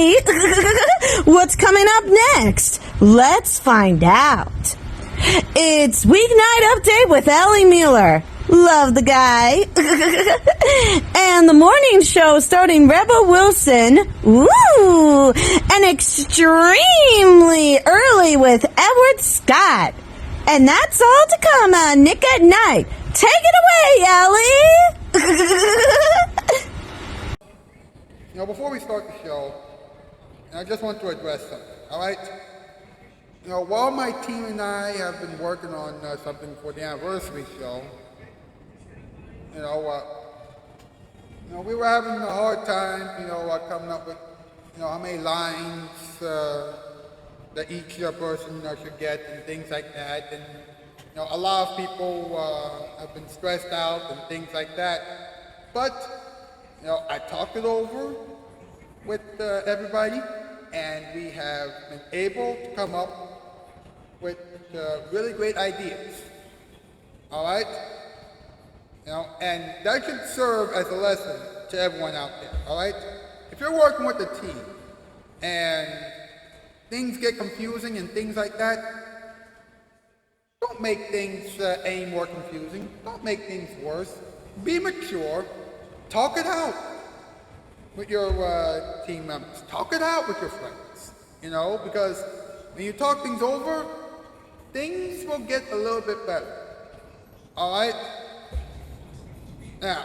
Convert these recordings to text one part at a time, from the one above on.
okay. What's coming up next? Let's find out. It's Weeknight Update with Ellie Muller. Love the guy. And the morning show starting Rebel Wilson. Woo! And extremely early with Edward Scott. And that's all to come on Nick at Night. Take it away, Ellie. Before we start the show, I just want to address something, all right? While my team and I have been working on something for the anniversary show, we were having a hard time, coming up with, how many lines that each person should get and things like that. And, a lot of people have been stressed out and things like that. But, I talked it over with everybody, and we have been able to come up with really great ideas. All right? And that should serve as a lesson to everyone out there, all right? If you're working with a team and things get confusing and things like that, don't make things any more confusing. Don't make things worse. Be mature. Talk it out with your team members. Talk it out with your friends, because when you talk things over, things will get a little bit better, all right? Now,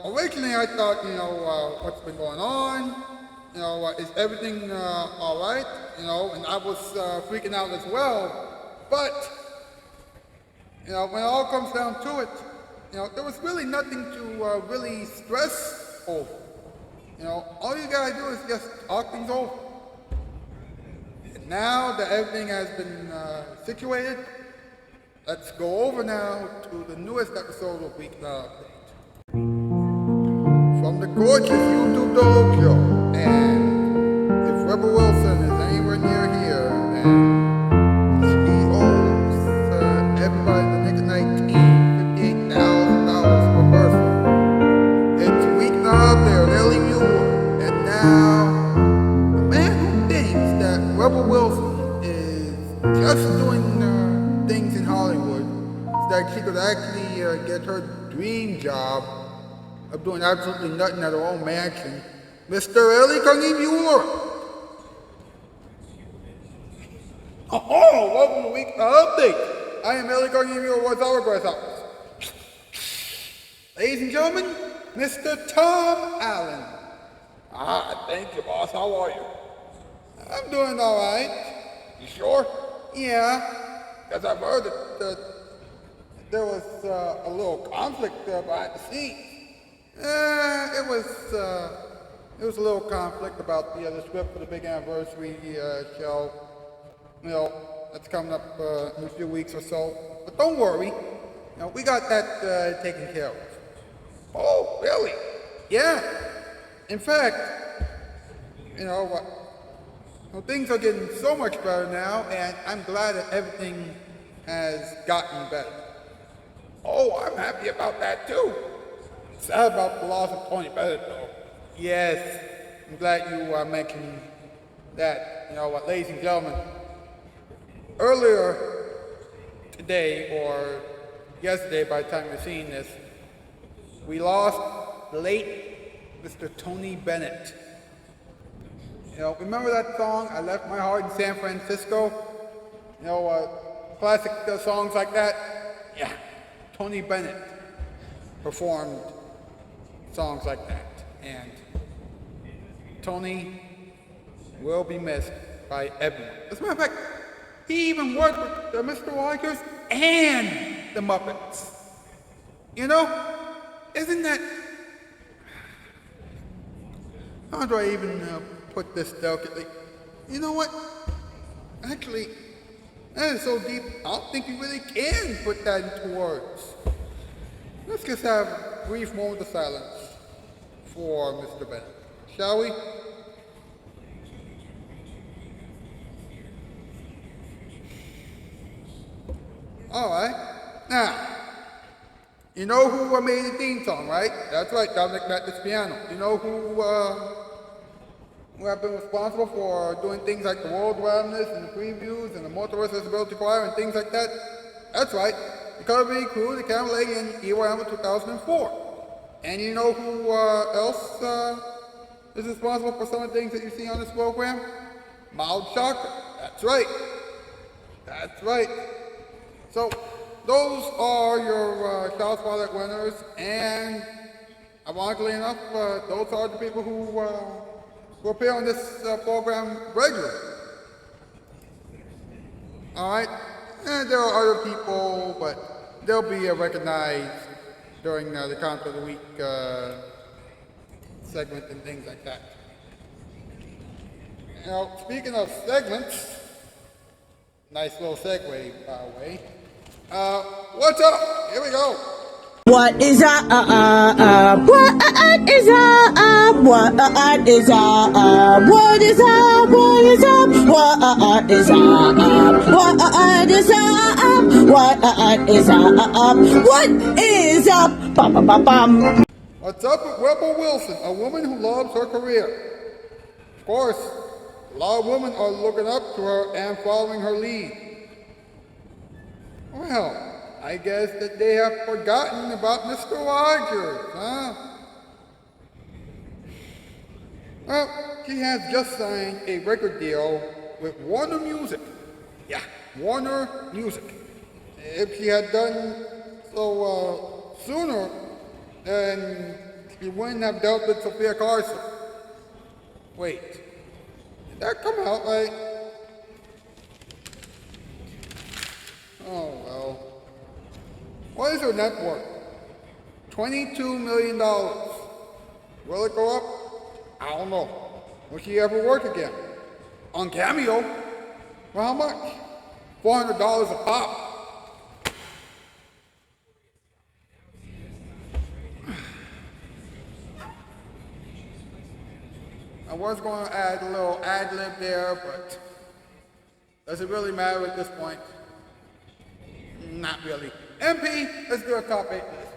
originally I thought, what's been going on, is everything all right, and I was freaking out as well, but, when it all comes down to it, there was really nothing to really stress over. All you gotta do is just talk things over. And now that everything has been situated, let's go over now to the newest episode of Weeknight Update. From the gorgeous YouTube Dog Show, and if Rebel Wilson is anywhere near here, and he owes everybody in the Nick at Night team $58,000 per person. It's Weeknight Update with Ellie Muller, and now the man who thinks that Rebel Wilson is just doing things in Hollywood so that she could actually get her dream job of doing absolutely nothing at her own mansion, Mr. Ellie Muller. Oh, welcome to Weeknight Update. I am Ellie Muller with Hourglass House. Ladies and gentlemen, Mr. Tom Allen. Thank you, boss. How are you? I'm doing all right. You sure? Yeah. Because I've heard that there was a little conflict behind the scenes. It was a little conflict about the script for the big anniversary show. That's coming up in a few weeks or so. But don't worry, we got that taken care of. Oh, really? Yeah. In fact, things are getting so much better now, and I'm glad that everything has gotten better. Oh, I'm happy about that too. Sad about the loss of Tony Bennett, though. Yes, I'm glad you mentioned that. Ladies and gentlemen, earlier today, or yesterday by the time you're seeing this, we lost the late Mr. Tony Bennett. Remember that song, I Left My Heart in San Francisco? Classic songs like that? Yeah, Tony Bennett performed songs like that. And Tony will be missed by everyone. As a matter of fact, he even worked with Mr. Rogers and the Muppets. Isn't that... How do I even put this delicately? You know what? Actually, that is so deep, I don't think you really can put that into words. Let's just have a brief moment of silence for Mr. Bennett, shall we? All right. Now, you know who made the theme song, right? That's right, Dominic Matt this piano. You know who who have been responsible for doing things like the World Wellness and the previews and the Motorist Disability Choir and things like that. That's right, the Caribbean Crew, the Camel Lady, and EYM 2004. And you know who else is responsible for some of the things that you see on this program? Mild Shocker. That's right. That's right. So, those are your Shoutout Spotlight winners, and ironically enough, those are the people who appear on this program regularly. Alright? And there are other people, but they'll be recognized during the Count of the Week segment and things like that. Now, speaking of segments, nice little segue, by the way. What's up? Here we go. What is up? What is up? What is up? What is up? What is up? What is up? What is up? What is up? What is up? Bum bum bum bum. What's up with Rebel Wilson, a woman who loves her career? Of course, a lot of women are looking up to her and following her lead. Well, I guess that they have forgotten about Mr. Rogers, huh? Well, she has just signed a record deal with Warner Music. Yeah, Warner Music. If she had done so sooner, then she wouldn't have dealt with Sophia Carson. Wait, did that come out right? Oh well. What is her net worth? $22 million. Will it go up? I don't know. Will she ever work again? On Cameo? For how much? $400 a pop. I was going to add a little ad-lib there, but does it really matter at this point? Not really. MP, let's do a top 8 list.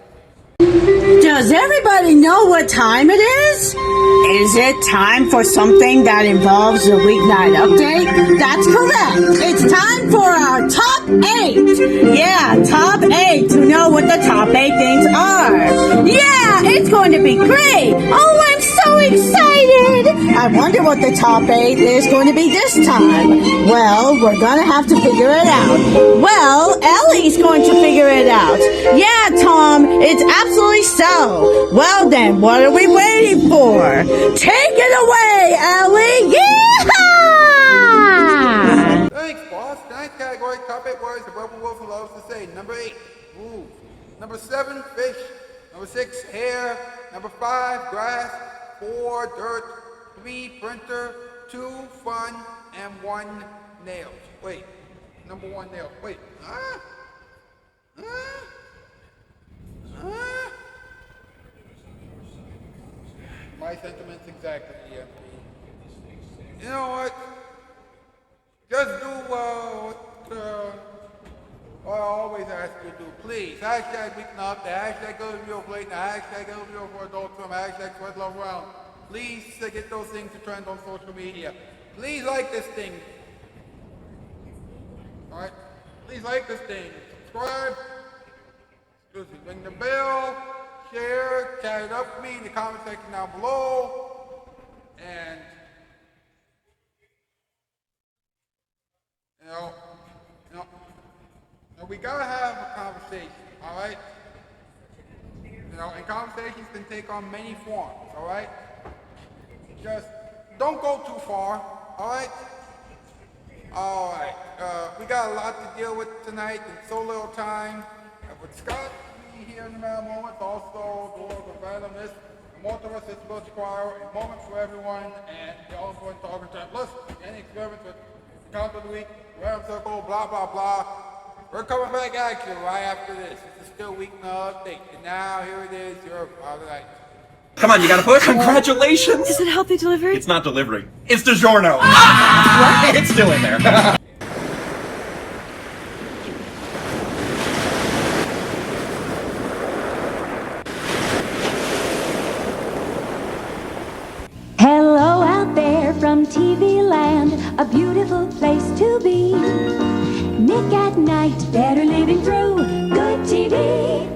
Does everybody know what time it is? Is it time for something that involves the weeknight update? That's correct. It's time for our top 8. Yeah, top 8 to know what the top 8 things are. Yeah, it's going to be great. Oh, I'm so excited. I wonder what the top 8 is going to be this time. Well, we're going to have to figure it out. Well, Ellie's going to figure it out. Yeah, Tom, it's absolutely so. Well then, what are we waiting for? Take it away, Ellie! Yeah! Thanks, boss. Tonight's category, top 8 words that Rebel Wilson loves to say. Number 8, move. Number 7, fish. Number 6, hair. Number 5, grass. 4, dirt. 3, printer. 2, fun. And 1, nails. Wait, number 1, nails. Wait, My sentiments exactly, yeah. You know what? Just do what I always ask you to do, please. Hashtag Weeknight, hashtag go to real plate, hashtag go to real for adult film, hashtag spread love around. Please get those things to trend on social media. Please like this thing. Alright? Please like this thing. Subscribe. Excuse me. Ring the bell. Share. Chat it up with me in the comment section down below. And you know, we gotta have a conversation, alright? You know, and conversations can take on many forms, alright? Just don't go too far, alright? Alright, we got a lot to deal with tonight in so little time. With Scott being here in the matter moments, also the world of randomness, the Motorist Disability Choir, a moment for everyone, and the all important talking time. Listen, any experiments with the count of the week, random circle, blah, blah, blah. We're coming back at you right after this. This is still Weeknight Update. And now, here it is, your Father Night. Come on, you gotta push. Congratulations! Is it healthy delivery? It's not delivery. It's DiGiorno. What? It's still in there. Hello out there, from TV land, a beautiful place to be. Nick at Night, better living through good TV.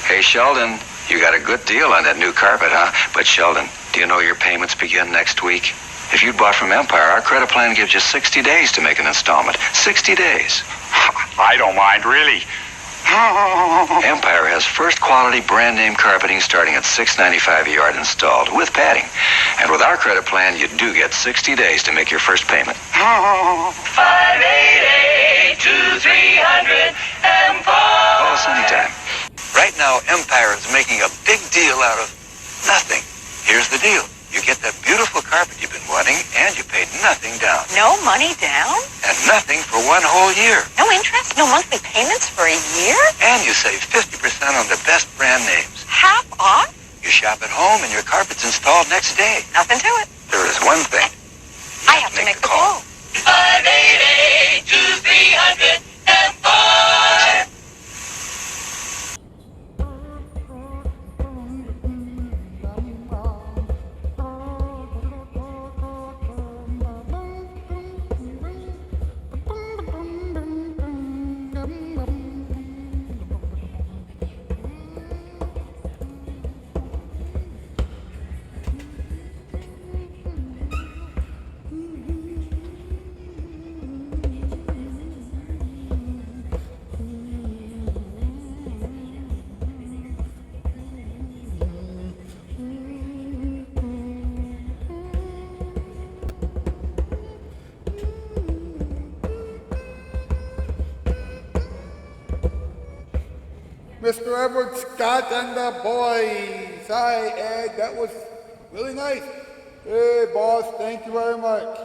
Hey, Sheldon, you got a good deal on that new carpet, huh? But Sheldon, do you know your payments begin next week? If you'd bought from Empire, our credit plan gives you 60 days to make an installment. 60 days. I don't mind, really. Empire has first quality brand name carpeting starting at $6.95 a yard installed with padding. And with our credit plan, you do get 60 days to make your first payment. 588-2300 Empire. Call us anytime. Right now, Empire is making a big deal out of nothing. Here's the deal. You get that beautiful carpet you've been wanting, and you paid nothing down. No money down? And nothing for 1 whole year. No interest? No monthly payments for a year? And you save 50% on the best brand names. Half off? You shop at home, and your carpet's installed next day. Nothing to it. There is one thing. I have to make the call. 588-2300 Empire. Mr. Edward Scott and the boys. Hi, Ed. That was really nice. Hey, boss. Thank you very much.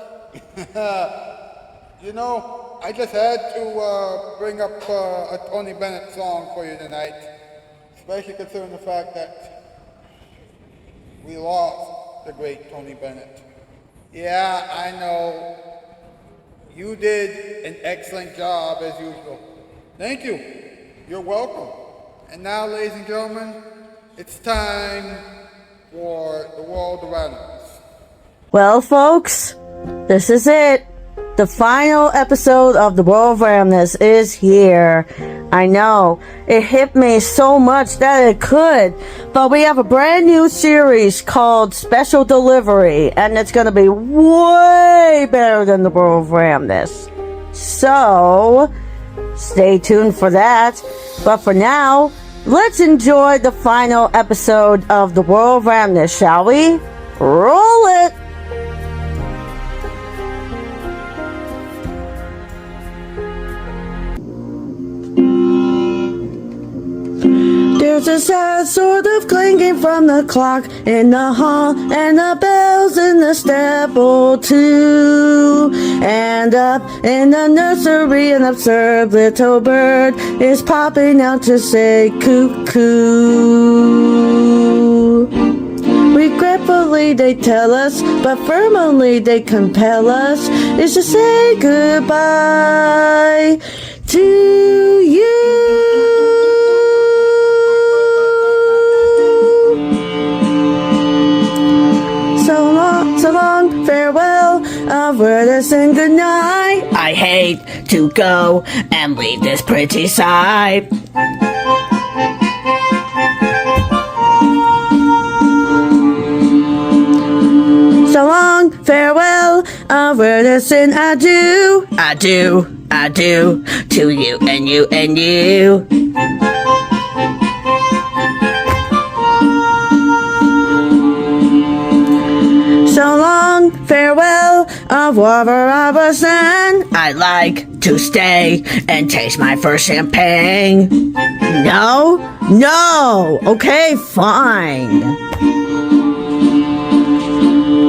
You know, I just had to bring up a Tony Bennett song for you tonight, especially considering the fact that we lost the great Tony Bennett. Yeah, I know. You did an excellent job as usual. Thank you. You're welcome. And now, ladies and gentlemen, it's time for the world around us. Well, folks, this is it. The final episode of The World of Randomness is here. I know, it hit me so much that it could, but we have a brand new series called Special Delivery, and it's going to be way better than The World of Randomness. So, stay tuned for that. But for now, let's enjoy the final episode of The World of Randomness, shall we? Roll it! There's a sad sort of clinking from the clock in the hall, and the bells in the stable too. And up in the nursery, an absurd little bird is popping out to say cuckoo. Regretfully they tell us, but firmly they compel us, is to say goodbye to you. So long, farewell, a word of saying goodnight. I hate to go and leave this pretty sight. So long, farewell, a word of saying adieu. Adieu, adieu, to you and you and you. So long, farewell, au revoir, I'd like to stay and taste my first champagne. No? No! Okay, fine.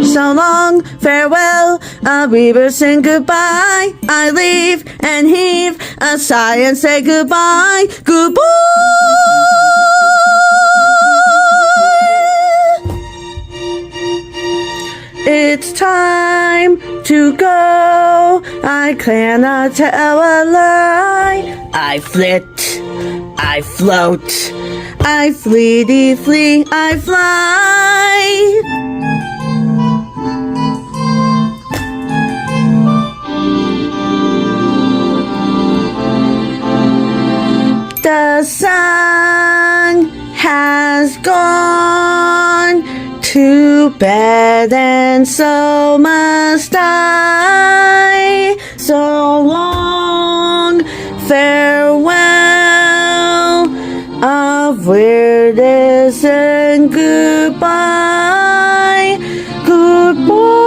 So long, farewell, we will sing goodbye. I leave and heave a sigh and say goodbye. Goodbye! It's time to go. I cannot tell a lie. I flit, I float, I fleety flee, I fly. to bed, and so must I. So long, farewell, auf Wiedersehen, goodbye, goodbye.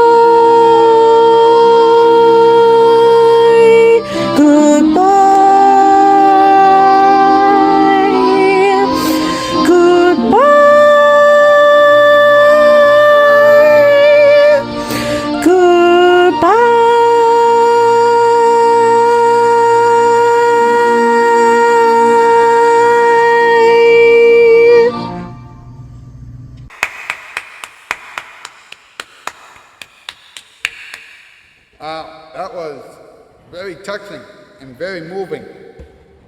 That was very touching and very moving.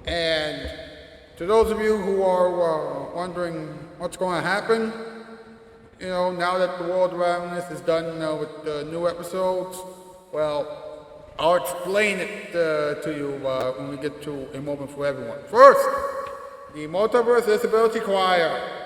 And to those of you who are wondering what's going to happen, now that the world around us is done with the new episodes, well, I'll explain it to you when we get to A Moment for Everyone. First, the Multiverse Disability Choir.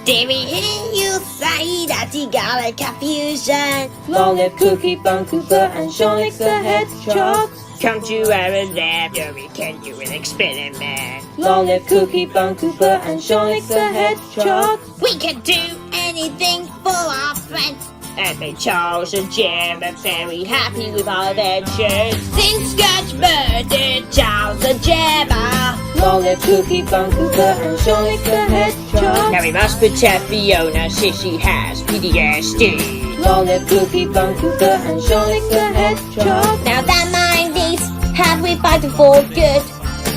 Did we hear you say that you got a confusion? Long live Cookie Bun Cooper and Sonic the Hedgehog. Come to our lab where we can do an experiment. Long live Cookie Bun Cooper and Sonic the Hedgehog. We can do anything for our friends. And they chose a gem and very happy with our adventures. Since Scratch murdered Charles the Gemma. Long live Cookie Bun Cooper and Sonic the Hedgehog. Now we must protect Fiona since she has PTSD. Long live Cookie Bun Cooper and Sonic the Hedgehog. Now that mind is have we fighting for good.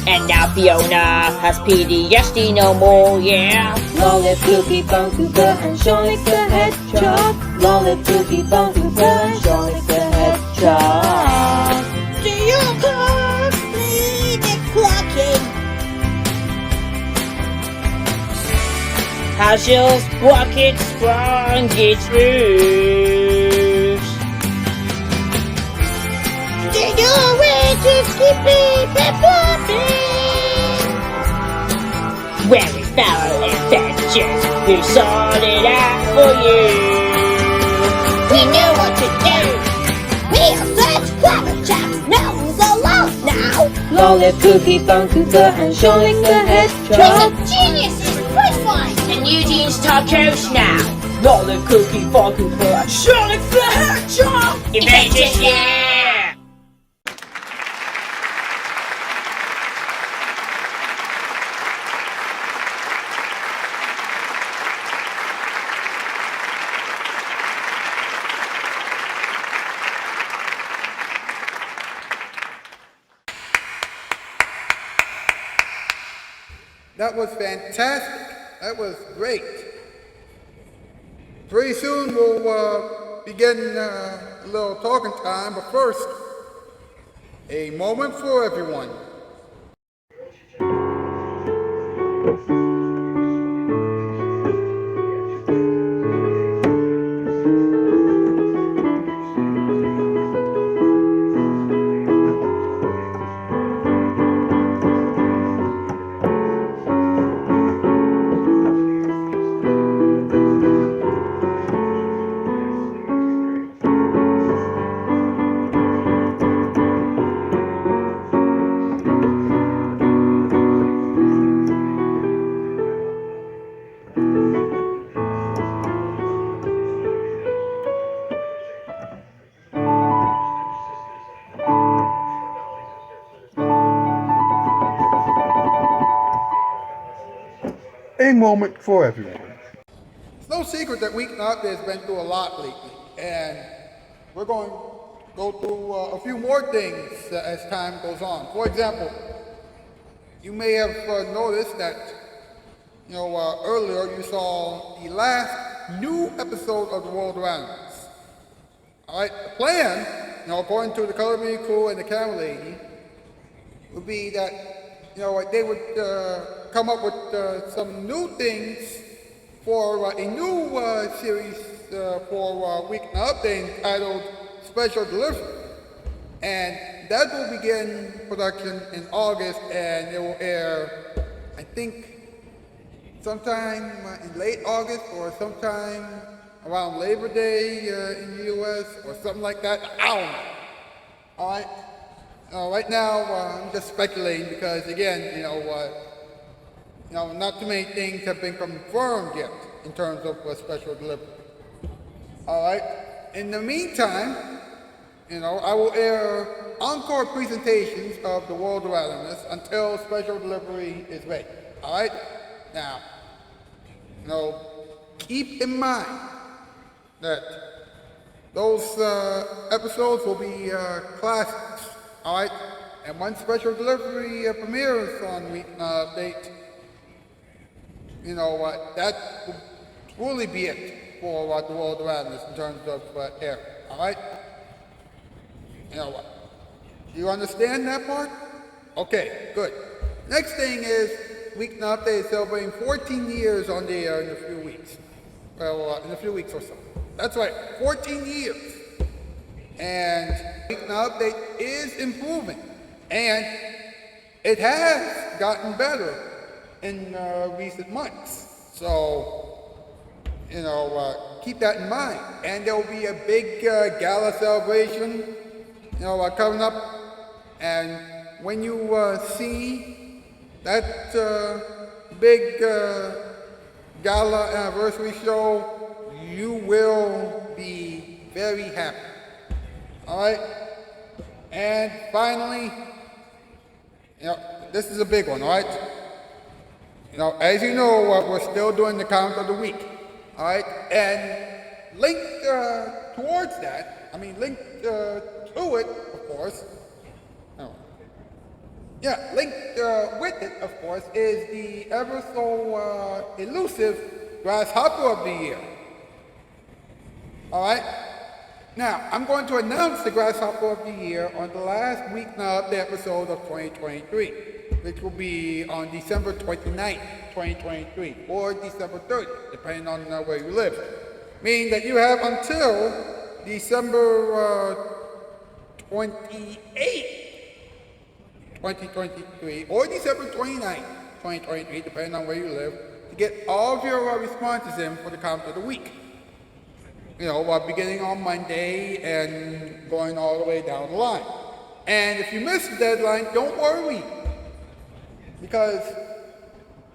And now Fiona has PTSD no more, yeah. Long live Cookie Bun Cooper and Sonic the Hedgehog. Long live Cookie Bun Cooper and Sonic the Hedgehog. Do you complete the clocking? Has your sprocket sprung its roots? Do you wish to keep it popping? When we found adventures, we sorted out for you. We knew what to do. We are such clever chaps, no one's alone now. Long live Cookie Bun Cooper and Sonic the Hedgehog. We're geniuses, quick ones. And Eugene's top coach now. Long live Cookie Bun Cooper and Sonic the Hedgehog. Adventures, yeah! That was fantastic. That was great. Pretty soon we'll begin a little talking time, but first, a moment for everyone. A moment for everyone. It's no secret that Weeknight has been through a lot lately, and we're going to go through a few more things as time goes on. For example, you may have noticed that, earlier you saw the last new episode of The World Around Us. All right, the plan, according to the Color Me Crew and the Camera Lady, would be that, they would come up with some new things for a new series for Weeknight Update entitled Special Delivery. And that will begin production in August, and it will air, I think, sometime in late August or sometime around Labor Day in the U.S. or something like that. I don't know. All right. Right now, I'm just speculating because, again, not too many things have been confirmed yet in terms of special delivery. All right. In the meantime, I will air encore presentations of the world around us until special delivery is ready. All right. Now, keep in mind that those episodes will be classics. All right. And once special delivery premieres on Weeknight Update, that will truly be it for the world around us in terms of air. All right? You know what? Do you understand that part? Okay, good. Next thing is Weeknight Update is celebrating 14 years on the air in a few weeks. Well, in a few weeks or so. That's right, 14 years. And Weeknight Update is improving. And it has gotten better in recent months. So, keep that in mind. And there will be a big gala celebration, coming up. And when you see that big gala anniversary show, you will be very happy. All right? And finally, this is a big one, all right? As you know, we're still doing the count of the week, all right? And linked towards that, linked to it, of course. Linked with it, of course, is the ever so elusive Grasshopper of the Year. All right? Now, I'm going to announce the Grasshopper of the Year on the last Weeknight Update episode of 2023, which will be on December 29th, 2023, or December 30th, depending on where you live. Meaning that you have until December 28th, 2023, or December 29th, 2023, depending on where you live, to get all of your responses in for the count of the week. Beginning on Monday and going all the way down the line. And if you miss the deadline, don't worry. Because,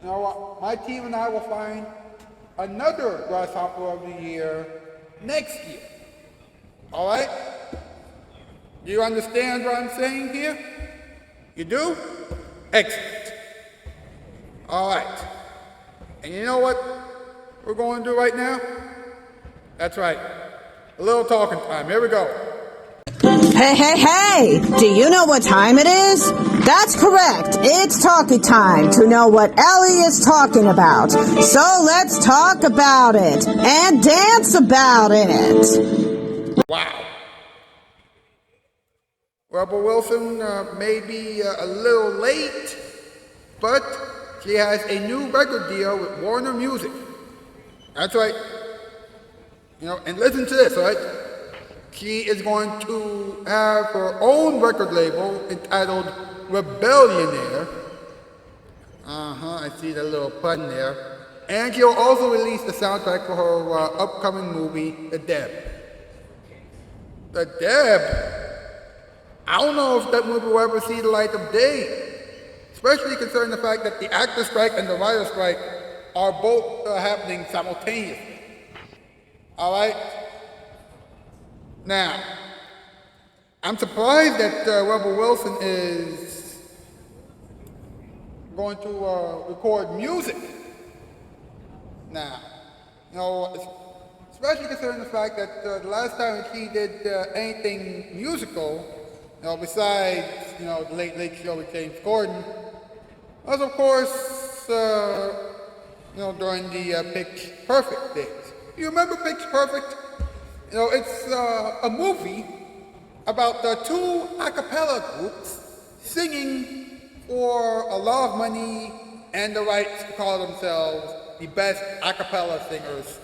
my team and I will find another Grasshopper of the Year next year. All right? Do you understand what I'm saying here? You do? Excellent. All right. And you know what we're going to do right now? That's right. A little talking time. Here we go. Hey! Do you know what time it is? That's correct. It's talkie time to know what Ellie is talking about. So let's talk about it and dance about it. Wow. Rebel Wilson may be a little late, but she has a new record deal with Warner Music. That's right. And listen to this, all right? She is going to have her own record label entitled Rebellionaire. I see the little pun there. And she'll also release the soundtrack for her upcoming movie, The Deb. The Deb? I don't know if that movie will ever see the light of day, especially concerning the fact that the actor strike and the writer strike are both happening simultaneously. All right? Now, I'm surprised that Rebel Wilson is going to record music now. Especially considering the fact that the last time she did anything musical, besides, the Late Late Show with James Corden, was of course, during the Pitch Perfect days. You remember Pitch Perfect? It's a movie about the two a cappella groups singing for a lot of money and the rights to call themselves the best a cappella singers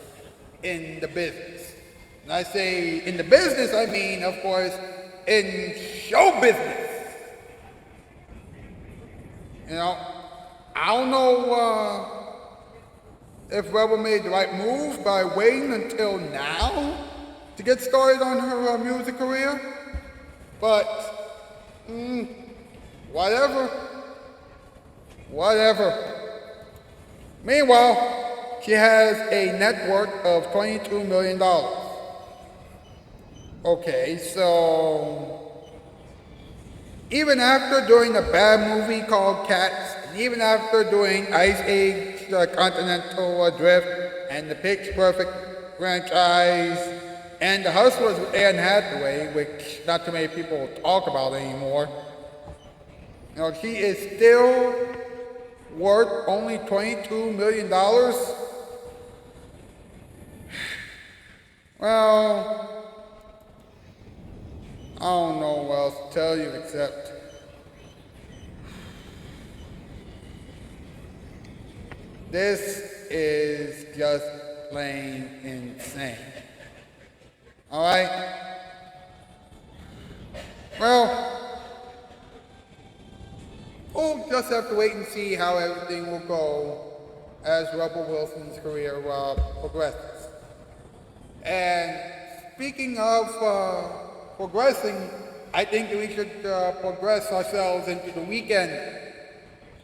in the business. And I say in the business, I mean, of course, in show business. I don't know if Rebel made the right move by waiting until now to get started on her music career. But, whatever. Meanwhile, she has a net worth of $22 million. Okay, so even after doing a bad movie called Cats, and even after doing Ice Age Continental Drift, and the Pitch Perfect franchise, and The Hustlers with Anne Hathaway, which not too many people talk about anymore, you know, she is still worth only $22 million? Well, I don't know what else to tell you except this is just plain insane. Alright? Well, we'll just have to wait and see how everything will go as Rebel Wilson's career progresses. And speaking of progressing, I think that we should progress ourselves into the weekend,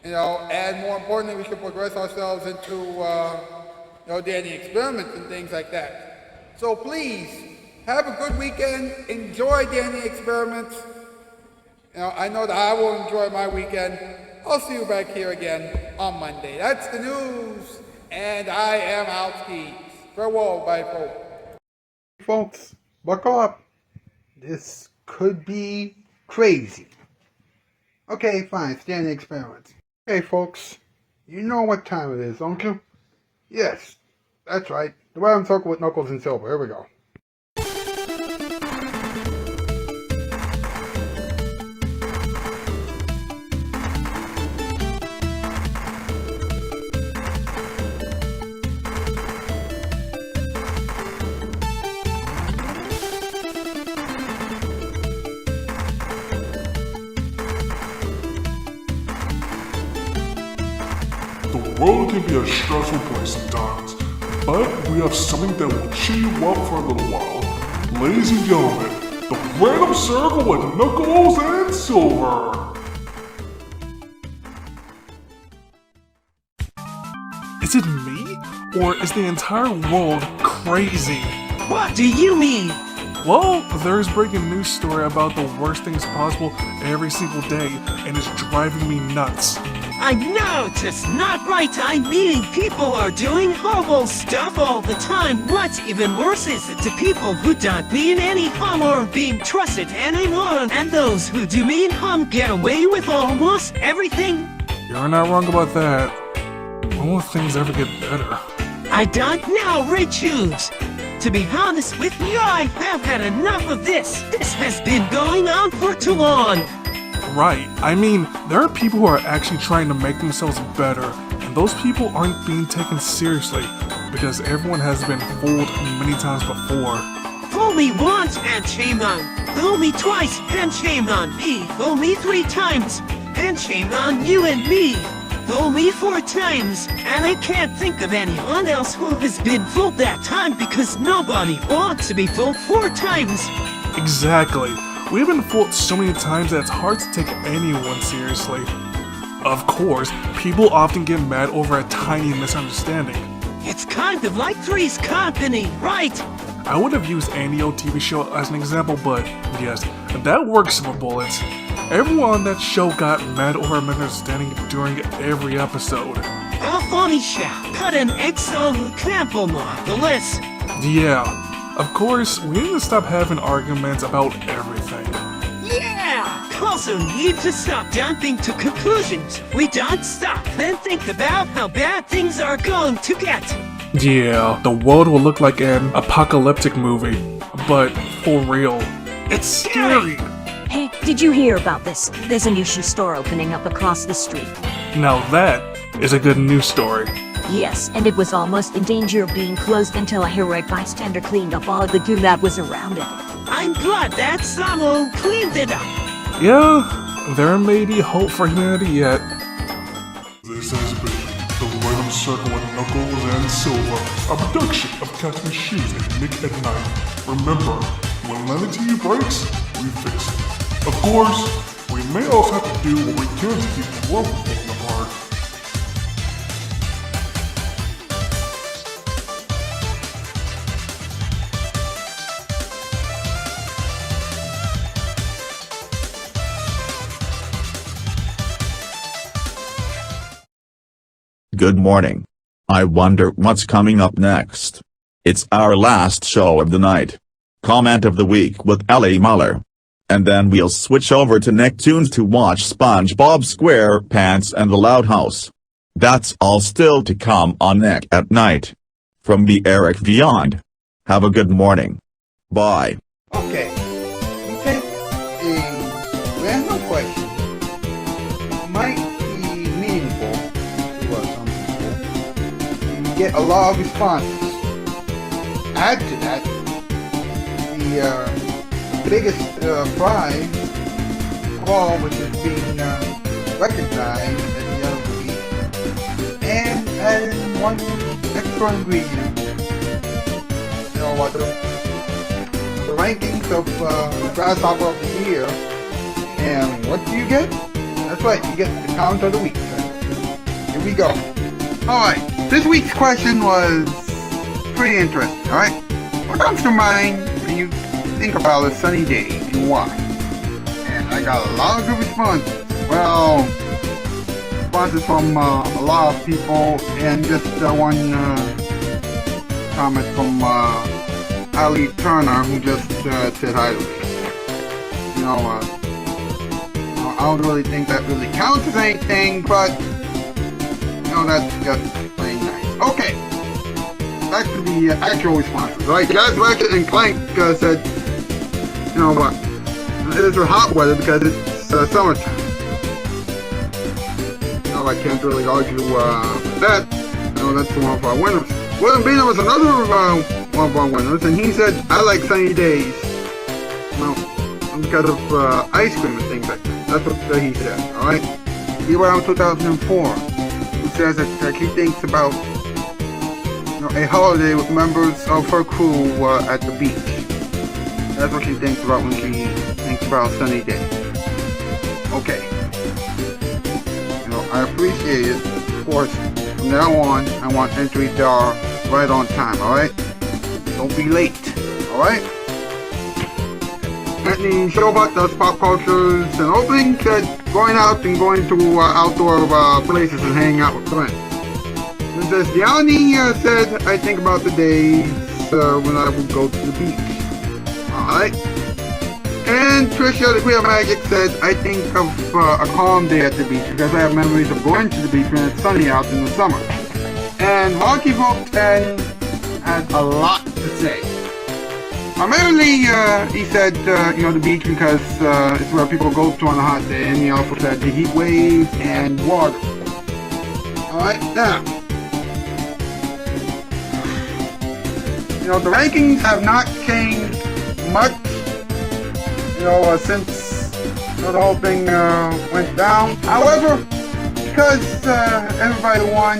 you know, and more importantly, we should progress ourselves into, you know, Danny Experiments and things like that. So please, have a good weekend, enjoy Danny Experiments. You know, I know that I will enjoy my weekend. I'll see you back here again on Monday. That's the news, and I am out skis. Farewell, bye, folks. Folks, buckle up. This could be crazy. Okay, fine, Danny Experiments. Okay, folks, you know what time it is, don't you? Yes, that's right. The round circle with Knuckles and Silver. Here we go. The world can be a stressful place sometimes, but we have something that will cheer you up for a little while. Ladies and gentlemen, the Random Circle with Knuckles and Silver. Is it me? Or is the entire world crazy? What do you mean? Well, there's breaking news story about the worst things possible every single day, and it's driving me nuts. I know, just not right. I mean, people are doing horrible stuff all the time. What's even worse is that the people who don't mean any harm are being trusted anymore, and those who do mean harm get away with almost everything. You're not wrong about that. When will things ever get better? I don't know, Richards. To be honest with you, I have had enough of this. This has been going on for too long. Right. I mean, there are people who are actually trying to make themselves better, and those people aren't being taken seriously because everyone has been fooled many times before. Fool me once and shame on. Fool me twice and shame on me. Fool me 3 times and shame on you and me. Fool me 4 times, and I can't think of anyone else who has been fooled that time because nobody wants to be fooled 4 times. Exactly. We've been fooled so many times that it's hard to take anyone seriously. Of course, people often get mad over a tiny misunderstanding. It's kind of like Three's Company, right? I would have used any old TV show as an example, but yes, that works for bullets. Everyone on that show got mad over a misunderstanding during every episode. A funny show, but an excellent example nonetheless. Yeah. Of course, we need to stop having arguments about everything. Yeah! Also need to stop jumping to conclusions. We don't stop, then think about how bad things are going to get. Yeah, the world will look like an apocalyptic movie, but for real. It's scary! Hey, did you hear about this? There's a new shoe store opening up across the street. Now that is a good news story. Yes, and it was almost in danger of being closed until a heroic bystander cleaned up all the goo that was around it. I'm glad that someone cleaned it up. Yeah, there may be hope for humanity yet. This has been the Random Circle with Knuckles and Silver, a production of Captain Shoes and Nick at Night. Remember, when Lenny TV breaks, we fix it. Of course, we may also have to do what we can to keep the world from falling apart. Good morning. I wonder what's coming up next. It's our last show of the night. Comment of the week with Ellie Muller. And then we'll switch over to Nicktoons to watch SpongeBob SquarePants and the Loud House. That's all still to come on Nick at Night. From the Eric Beyond. Have a good morning. Bye. Okay. We take a random question. Might be meaningful to some people. You get a lot of responses. Add to that the biggest prize of all, which is being recognized at the end of the week, and add in one extra ingredient. You know what? The rankings of Grasshopper of the Year. And what do you get? That's right, you get the count of the week. Here we go. Alright, this week's question was pretty interesting, alright? What comes to mind when you think about a sunny day and why? And I got a lot of good responses. Well, responses from a lot of people, and just one comment from Ali Turner, who just said hi to me. You know, I don't really think that really counts as anything, but you know, that's just plain nice. Okay, back to the actual responses. Right, Guys Ratchet and Clank said, you know what, it is hot weather because it's summertime. You know, I can't really argue with that. You know, that's one of our winners. William Beaner was another one of our winners, and he said, I like sunny days. Well, because of ice cream and things like that. That's what he said, alright? He around 2004, who says that he thinks about, you know, a holiday with members of her crew at the beach. That's what she thinks about when she thinks about a sunny day. Okay. You know, I appreciate it. Of course, from now on, I want entry jar right on time, alright? Don't be late, alright? Anthony Showbot does pop cultures and opening, said going out and going to outdoor places and hanging out with friends. And says Gianni said, I think about the days when I would go to the beach. Alright? And Trisha, the Queen of Magic, said, I think of a calm day at the beach because I have memories of going to the beach when it's sunny out in the summer. And Marky vote and had a lot to say. Primarily, he said, you know, the beach because it's where people go to on a hot day, and he also said the heat waves and water. Alright, now, you know, the rankings have not changed much, you know, since the whole thing went down. However, because everybody won,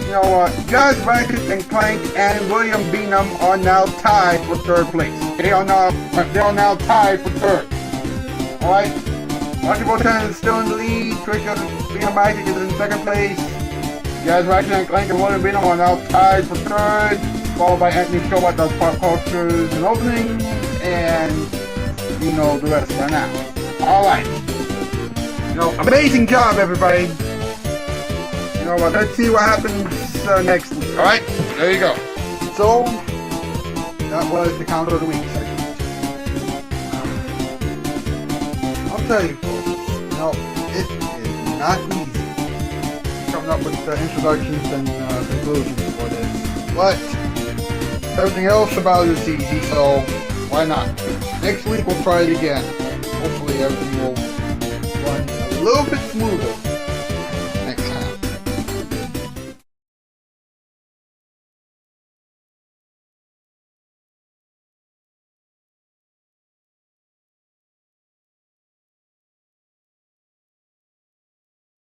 you know, Jazz Ratchet and Clank and William Beanham are now tied for third place. They are now tied for third. Alright? Rocky Botan is still in the lead. Trisha Beanham Magic is in second place. Jazz Ratchet and Clank and William Beanham are now tied for third. Followed by Anthony Showbot does pop cultures and openings. And you know the rest by now. Alright. You know, amazing job, everybody. You know what, let's see what happens next week. Alright, there you go. So, that was the count of the week segment. I'll tell you folks, you know, it is not easy coming up with the introductions and conclusions for this. But, everything else about it is easy, so why not? Next week we'll try it again. Hopefully everything will run a little bit smoother next time.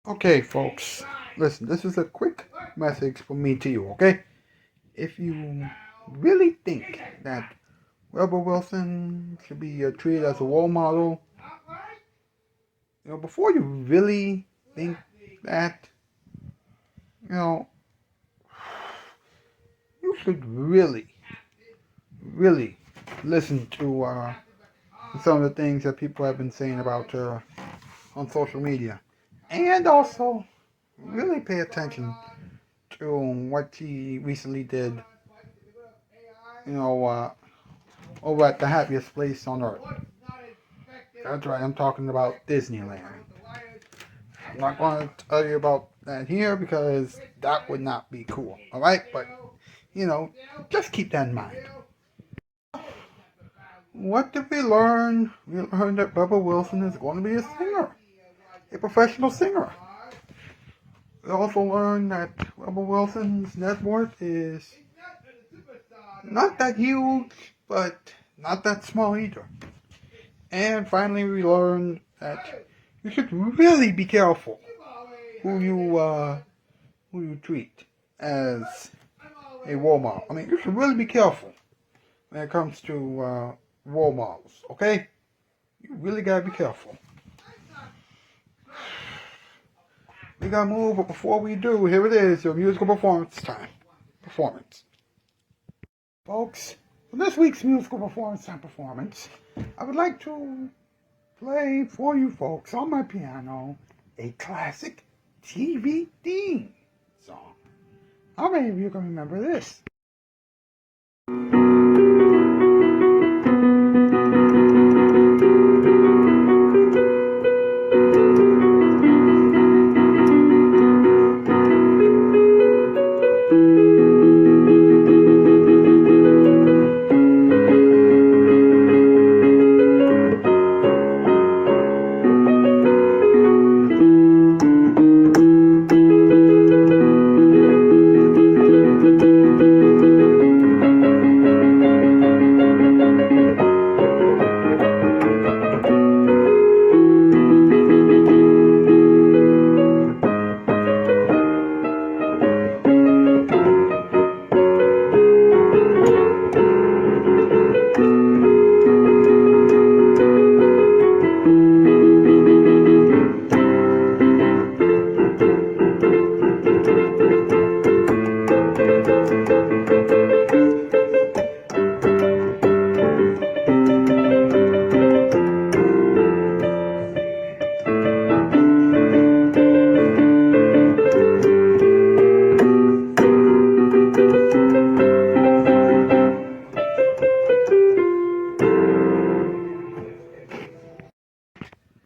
Okay, folks, listen, this is a quick message from me to you, okay? If you really think that Rebel Wilson should be treated as a role model, before you really think that, you should really listen to some of the things that people have been saying about her on social media. And also, really pay attention to what she recently did, over at the happiest place on earth. That's right, I'm talking about Disneyland. I'm not going to tell you about that here because that would not be cool, alright? But, just keep that in mind. What did we learn? We learned that Rebel Wilson is going to be a singer, a professional singer. We also learned that Rebel Wilson's net worth is not that huge, but not that small either. And finally, we learned that you should really be careful who you treat as a role model. I mean, you should really be careful when it comes to role models, okay? You really gotta be careful. We gotta move, but before we do, here it is, your musical performance time. Folks, for this week's musical performance time performance, I would like to play for you folks on my piano a classic TV theme song. How many of you can remember this?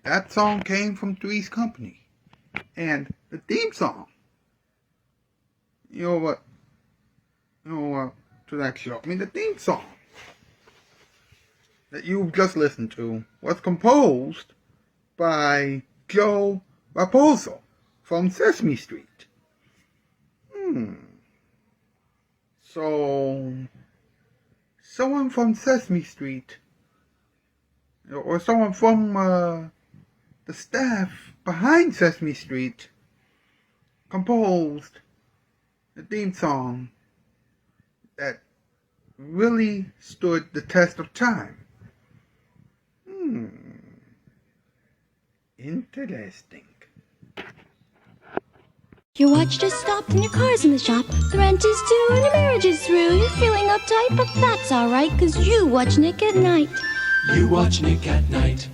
That song came from Three's Company. And the theme song, to that show. I mean, the theme song that you just listened to was composed by Joe Raposo from Sesame Street. So, someone from Sesame Street, or someone from the staff behind Sesame Street, composed a theme song that really stood the test of time. Interesting. Your watch just stopped and your car's in the shop. The rent is due and your marriage is through. You're feeling uptight, but that's alright, 'cause you watch Nick at Night. You watch Nick at Night.